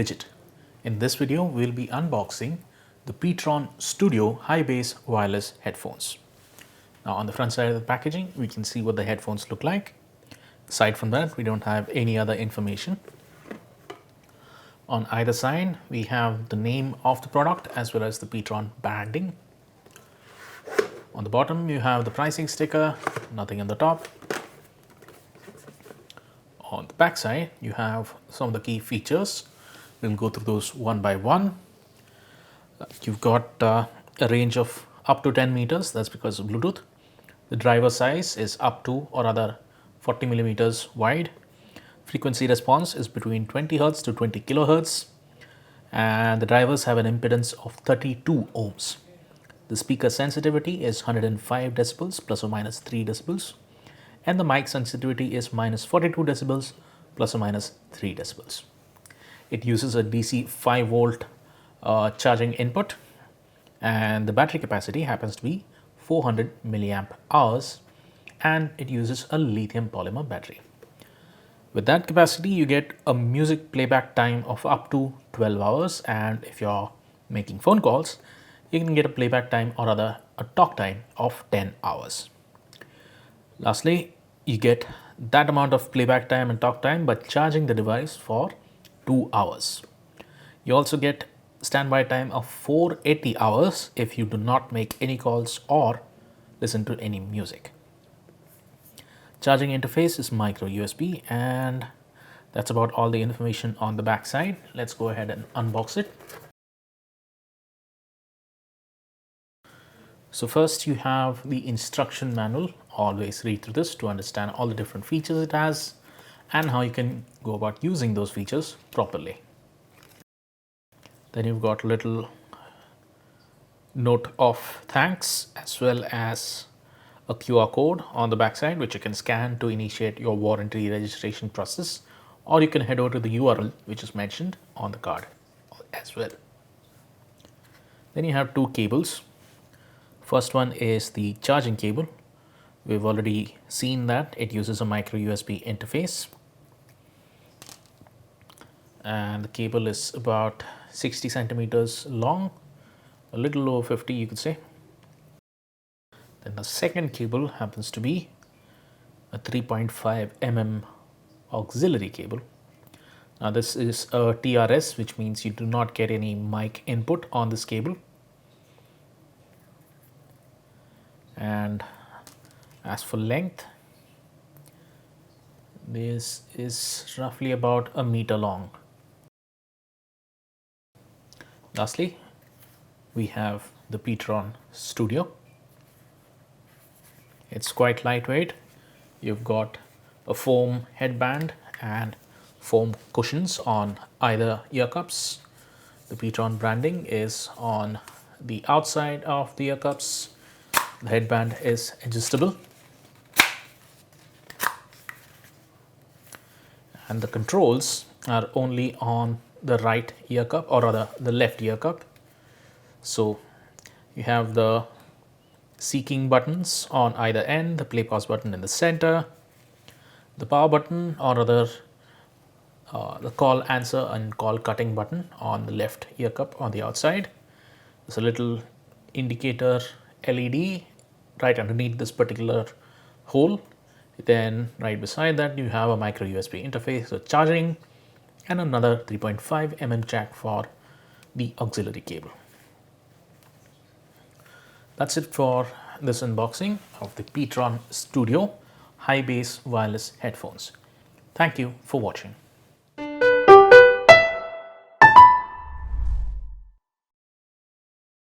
Digit. In this video, we'll be unboxing the pTron Studio high bass wireless headphones. Now on the front side of the packaging, we can see what the headphones look like. Aside from that, we don't have any other information. On either side, we have the name of the product as well as the pTron branding. On the bottom, you have the pricing sticker, nothing on the top. On the back side, you have some of the key features. We'll go through those one by one. You've got a range of up to 10 meters, that's because of Bluetooth. The driver size is up to or rather 40 millimeters wide. Frequency response is between 20 Hz to 20 kilohertz. And the drivers have an impedance of 32 ohms. The speaker sensitivity is 105 decibels plus or minus 3 decibels. And the mic sensitivity is minus 42 decibels plus or minus 3 decibels. It uses a DC 5 volt charging input, and the battery capacity happens to be 400 milliamp hours, and it uses a lithium polymer battery. With that capacity, you get a music playback time of up to 12 hours, and if you're making phone calls, you can get a playback time or rather a talk time of 10 hours. Lastly, you get that amount of playback time and talk time by charging the device for 2 hours. You also get standby time of 480 hours if you do not make any calls or listen to any music. Charging interface is micro USB, and that's about all the information on the back side. Let's go ahead and unbox it. So first you have the instruction manual. Always read through this to understand all the different features it has and how you can go about using those features properly. Then you've got a little note of thanks as well as a QR code on the backside which you can scan to initiate your warranty registration process, or you can head over to the URL which is mentioned on the card as well. Then you have two cables. First one is the charging cable. We've already seen that it uses a micro USB interface, and the cable is about 60 centimeters long, a little over 50 you could say. Then the second cable happens to be a 3.5 mm auxiliary cable. Now this is a TRS, which means you do not get any mic input on this cable. And as for length, this is roughly about a meter long. Lastly, we have the pTron Studio. It's quite lightweight. You've got a foam headband and foam cushions on either ear cups. The pTron branding is on the outside of the ear cups. The headband is adjustable, and the controls are only on the right ear cup or rather the left ear cup. So you have the seeking buttons on either end, the play pause button in the center, the power button or rather the call answer and call cutting button on the left ear cup on the outside. There's a little indicator LED right underneath this particular hole. Then right beside that you have a micro USB interface for charging and another 3.5 mm jack for the auxiliary cable. That's it for this unboxing of the pTron Studio high bass wireless headphones. Thank you for watching.